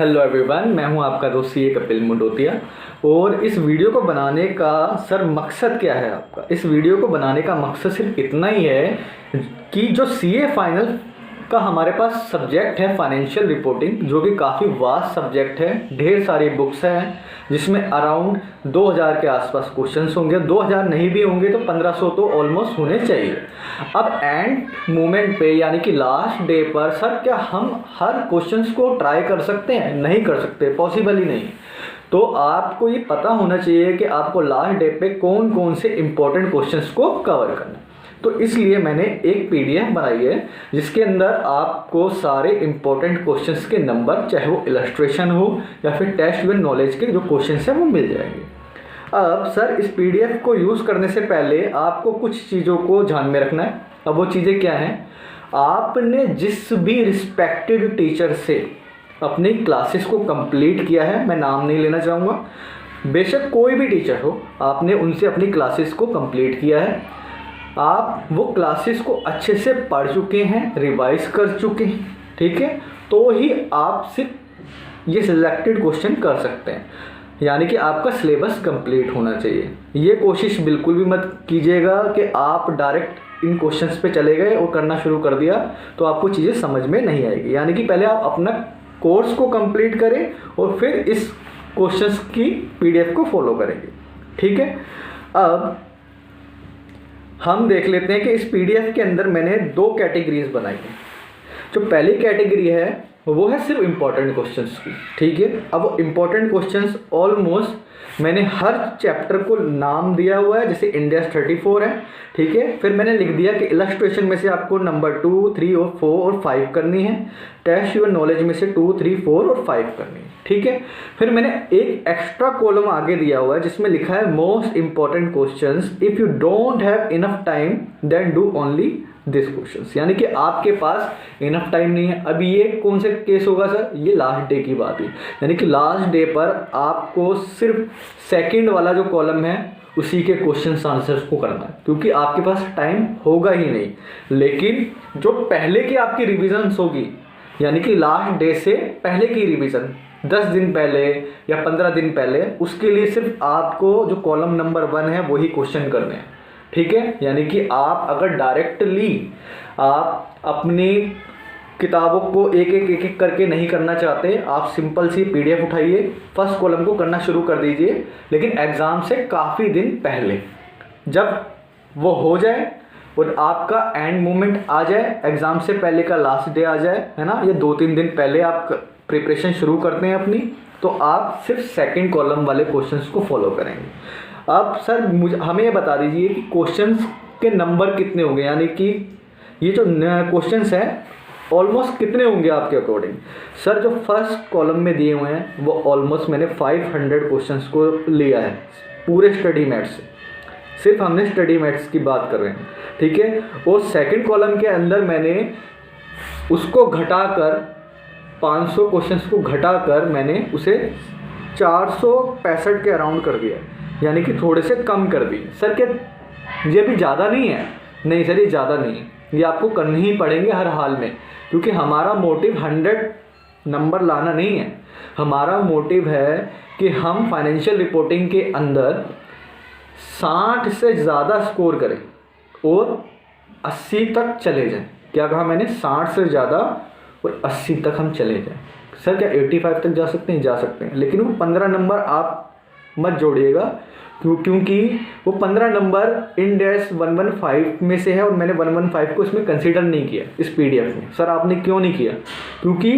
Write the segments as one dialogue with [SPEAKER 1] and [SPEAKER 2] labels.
[SPEAKER 1] Hello everyone, मैं हूं आपका दोस्त सीए कपिल मुंडोतिया। और इस वीडियो को बनाने का सर मकसद क्या है आपका? इस वीडियो को बनाने का मकसद सिर्फ इतना ही है कि जो सीए फाइनल का हमारे पास सब्जेक्ट है फाइनेंशियल रिपोर्टिंग, जो कि काफ़ी वास्ट सब्जेक्ट है, ढेर सारी बुक्स हैं जिसमें अराउंड 2000 के आसपास क्वेश्चंस होंगे। 2000 नहीं भी होंगे तो 1500 तो ऑलमोस्ट होने चाहिए। अब एंड मोमेंट पे यानी कि लास्ट डे पर सर क्या हम हर क्वेश्चंस को ट्राई कर सकते हैं? नहीं कर सकते, पॉसिबल ही नहीं। तो आपको ये पता होना चाहिए कि आपको लास्ट डे पे कौन कौन से इंपॉर्टेंट क्वेश्चंस को कवर करना है। तो इसलिए मैंने एक पीडीएफ बनाई है जिसके अंदर आपको सारे इंपॉर्टेंट क्वेश्चंस के नंबर, चाहे वो इलस्ट्रेशन हो या फिर टेस्ट व नॉलेज के जो क्वेश्चंस हैं वो मिल जाएंगे। अब सर इस पीडीएफ को यूज़ करने से पहले आपको कुछ चीज़ों को ध्यान में रखना है। अब वो चीज़ें क्या हैं? आपने जिस भी रिस्पेक्टेड टीचर से अपनी क्लासेस को कंप्लीट किया है, मैं नाम नहीं लेना चाहूँगा, बेशक कोई भी टीचर हो, आपने उनसे अपनी क्लासेस को कंप्लीट किया है, आप वो क्लासेस को अच्छे से पढ़ चुके हैं, रिवाइज कर चुके हैं, ठीक है, तो ही आप सिर्फ ये सिलेक्टेड क्वेश्चन कर सकते हैं। यानी कि आपका सिलेबस कंप्लीट होना चाहिए। ये कोशिश बिल्कुल भी मत कीजिएगा कि आप डायरेक्ट इन क्वेश्चंस पे चले गए और करना शुरू कर दिया तो आपको चीज़ें समझ में नहीं आएगी। यानी कि पहले आप अपना कोर्स को कंप्लीट करें और फिर इस क्वेश्चंस की पीडीएफ को फॉलो करेंगे, ठीक है। अब हम देख लेते हैं कि इस पीडीएफ के अंदर मैंने 2 कैटेगरीज बनाई हैं। जो पहली कैटेगरी है वो है सिर्फ इम्पॉर्टेंट क्वेश्चंस की, ठीक है। अब वो इम्पॉर्टेंट क्वेश्चंस ऑलमोस्ट मैंने हर चैप्टर को नाम दिया हुआ है, जैसे इंडेक्स 34 है, ठीक है। फिर मैंने लिख दिया कि इलस्ट्रेशन में से आपको नंबर 2, 3 और 4 और 5 करनी है, टेस्ट योर नॉलेज में से 2, 3, 4 और 5 करनी है, ठीक है। फिर मैंने एक एक्स्ट्रा कॉलम आगे दिया हुआ है जिसमें लिखा है most important questions, if you don't have enough time then do only this questions. यानी कि आपके पास इनफ टाइम नहीं है। अब ये कौन से केस होगा सर? ये लास्ट डे की बात है। यानी कि लास्ट डे पर आपको सिर्फ सेकंड वाला जो कॉलम है उसी के क्वेश्चंस आंसर्स को करना है, क्योंकि आपके पास टाइम होगा ही नहीं। लेकिन जो पहले की आपकी रिविजन्स होगी, यानी कि लास्ट डे से पहले की रिविजन 10 दिन पहले या 15 दिन पहले, उसके लिए सिर्फ आपको जो कॉलम नंबर 1 है वही क्वेश्चन करने हैं, ठीक है। यानी कि आप अगर डायरेक्टली आप अपनी किताबों को एक एक करके नहीं करना चाहते, आप सिंपल सी पीडीएफ उठाइए, फर्स्ट कॉलम को करना शुरू कर दीजिए, लेकिन एग्ज़ाम से काफ़ी दिन पहले। जब वो हो जाए और आपका एंड मोमेंट आ जाए, एग्ज़ाम से पहले का लास्ट डे आ जाए, है ना, ये 2-3 दिन पहले आप प्रिपरेशन शुरू करते हैं अपनी, तो आप सिर्फ सेकंड कॉलम वाले क्वेश्चंस को फॉलो करेंगे। अब सर हमें ये बता दीजिए कि क्वेश्चंस के नंबर कितने होंगे, यानी कि ये जो क्वेश्चंस हैं ऑलमोस्ट कितने होंगे आपके अकॉर्डिंग? सर जो फर्स्ट कॉलम में दिए हुए हैं वो ऑलमोस्ट मैंने 500 क्वेश्चंस को लिया है पूरे स्टडी मैथ्स से। सिर्फ हमने स्टडी मैथ्स की बात कर रहे हैं, ठीक है। और सेकंड कॉलम के अंदर मैंने उसको घटाकर 500 क्वेश्चंस को घटाकर मैंने उसे 465 के अराउंड कर दिया, यानी कि थोड़े से कम कर दिए। सर क्या ये भी ज़्यादा नहीं है? नहीं सर, ये ज़्यादा नहीं है, ये आपको करने ही पड़ेंगे हर हाल में, क्योंकि हमारा मोटिव 100 नंबर लाना नहीं है। हमारा मोटिव है कि हम फाइनेंशियल रिपोर्टिंग के अंदर 60 से ज़्यादा स्कोर करें और 80 तक चले जाएं। क्या कहा मैंने? 60 से ज़्यादा और 80 तक हम चले जाएं। सर क्या 85 तक जा सकते हैं? जा सकते हैं, लेकिन वो 15 नंबर आप मत जोड़िएगा, क्योंकि वो 15 नंबर इंडेक्स 115 में से है और मैंने 115 को इसमें कंसीडर नहीं किया इस पीडीएफ में। सर आपने क्यों नहीं किया? क्योंकि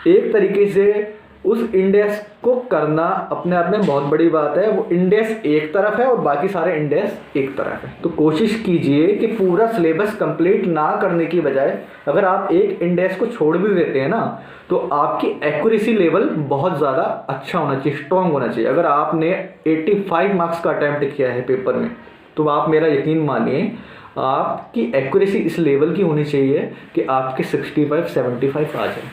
[SPEAKER 1] एक तरीके से उस इंडेक्स को करना अपने आप में बहुत बड़ी बात है। वो इंडेक्स एक तरफ है और बाकी सारे इंडेक्स एक तरफ है। तो कोशिश कीजिए कि पूरा सिलेबस कंप्लीट ना करने की बजाय अगर आप एक इंडेक्स को छोड़ भी देते हैं ना, तो आपकी एक्यूरेसी लेवल बहुत ज़्यादा अच्छा होना चाहिए, स्ट्रॉन्ग होना चाहिए। अगर आपने 85 मार्क्स का अटैम्प्ट किया है पेपर में, तो आप मेरा यकीन मानिए आपकी एक्यूरेसी इस लेवल की होनी चाहिए कि आपके 65-75 आ जाए,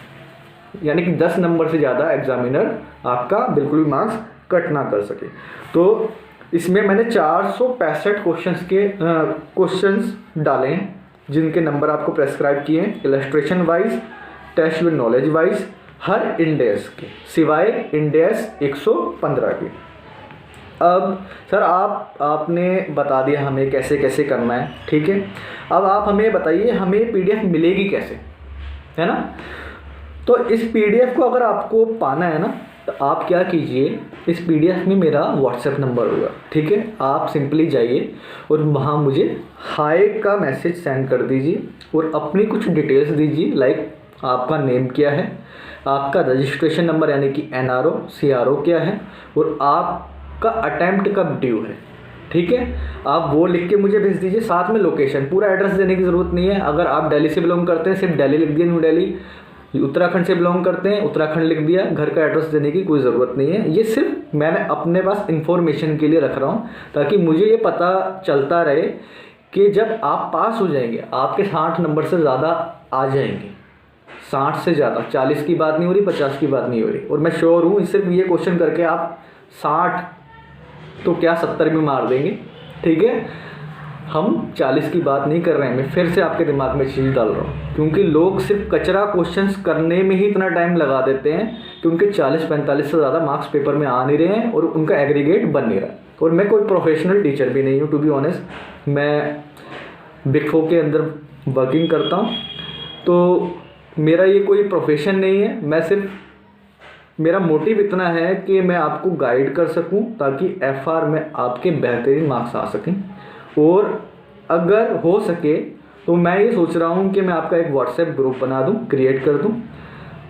[SPEAKER 1] यानी कि 10 नंबर से ज़्यादा एग्जामिनर आपका बिल्कुल भी मार्क्स कट ना कर सके। तो इसमें मैंने 465 क्वेश्चंस डाले हैं जिनके नंबर आपको प्रेस्क्राइब किए हैं, illustration wise, test with knowledge wise, हर इंडेक्स के सिवाय इंडेक्स 115 के। अब सर आपने बता दिया हमें कैसे कैसे करना है, ठीक है। अब आप हमें बताइए हमें पीडीएफ मिलेगी कैसे, है ना। तो इस पीडीएफ को अगर आपको पाना है ना, तो आप क्या कीजिए, इस पीडीएफ में मेरा व्हाट्सएप नंबर होगा, ठीक है। आप सिंपली जाइए और वहाँ मुझे हाय का मैसेज सेंड कर दीजिए और अपनी कुछ डिटेल्स दीजिए, लाइक आपका नेम क्या है, आपका रजिस्ट्रेशन नंबर यानी कि एनआरओ सीआरओ क्या है, और आपका अटेम्प्ट कब ड्यू है, ठीक है। आप वो लिख के मुझे भेज दीजिए, साथ में लोकेशन, पूरा एड्रेस देने की ज़रूरत नहीं है। अगर आप दिल्ली से बिलोंग करते हैं सिर्फ दिल्ली लिख दिया, न्यू दिल्ली। उत्तराखंड से बिलोंग करते हैं उत्तराखंड लिख दिया, घर का एड्रेस देने की कोई ज़रूरत नहीं है। ये सिर्फ मैंने अपने पास इन्फॉर्मेशन के लिए रख रहा हूँ, ताकि मुझे ये पता चलता रहे कि जब आप पास हो जाएंगे आपके 60 नंबर से ज़्यादा आ जाएंगे, 60 से ज़्यादा, 40 की बात नहीं हो रही, 50 की बात नहीं हो रही। और मैं श्योर हूँ सिर्फ ये क्वेश्चन करके आप 60 तो क्या 70 में मार देंगे, ठीक है। हम 40 की बात नहीं कर रहे हैं, मैं फिर से आपके दिमाग में चीज़ डाल रहा हूँ, क्योंकि लोग सिर्फ कचरा क्वेश्चंस करने में ही इतना टाइम लगा देते हैं कि उनके 40-45 से ज़्यादा मार्क्स पेपर में आ नहीं रहे हैं और उनका एग्रीगेट बन नहीं रहा। और मैं कोई प्रोफेशनल टीचर भी नहीं हूँ, टू बी ऑनेस्ट। मैं बिग 4 के अंदर वर्किंग करता हूँ, तो मेरा ये कोई प्रोफेशन नहीं है। मैं सिर्फ, मेरा मोटिव इतना है कि मैं आपको गाइड कर सकूं ताकि एफआर में आपके बेहतरीन मार्क्स आ सकें। और अगर हो सके तो मैं ये सोच रहा हूं कि मैं आपका एक व्हाट्सएप ग्रुप बना दूं, क्रिएट कर दूं।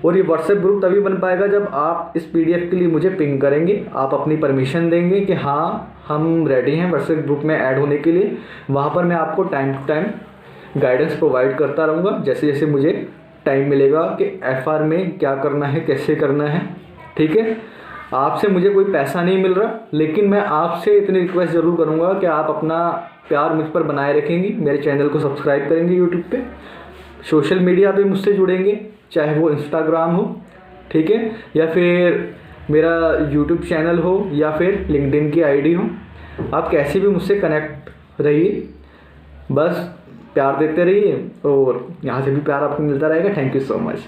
[SPEAKER 1] और ये व्हाट्सएप ग्रुप तभी बन पाएगा जब आप इस पीडीएफ के लिए मुझे पिंग करेंगे, आप अपनी परमिशन देंगे कि हाँ हम रेडी हैं व्हाट्सएप ग्रुप में ऐड होने के लिए। वहाँ पर मैं आपको time to time guidance provide करता रहूँगा, जैसे जैसे मुझे टाइम मिलेगा कि एफआर में क्या करना है, कैसे करना है, ठीक है। आपसे मुझे कोई पैसा नहीं मिल रहा, लेकिन मैं आपसे इतनी रिक्वेस्ट ज़रूर करूँगा कि आप अपना प्यार मुझ पर बनाए रखेंगी, मेरे चैनल को सब्सक्राइब करेंगे यूट्यूब पे, सोशल मीडिया पे मुझसे जुड़ेंगे, चाहे वो इंस्टाग्राम हो, ठीक है, या फिर मेरा यूट्यूब चैनल हो, या फिर लिंक्डइन की आईडी हो। आप कैसे भी मुझसे कनेक्ट रहिए, बस प्यार देते रहिए और यहाँ से भी प्यार आपको मिलता रहेगा। Thank you so much.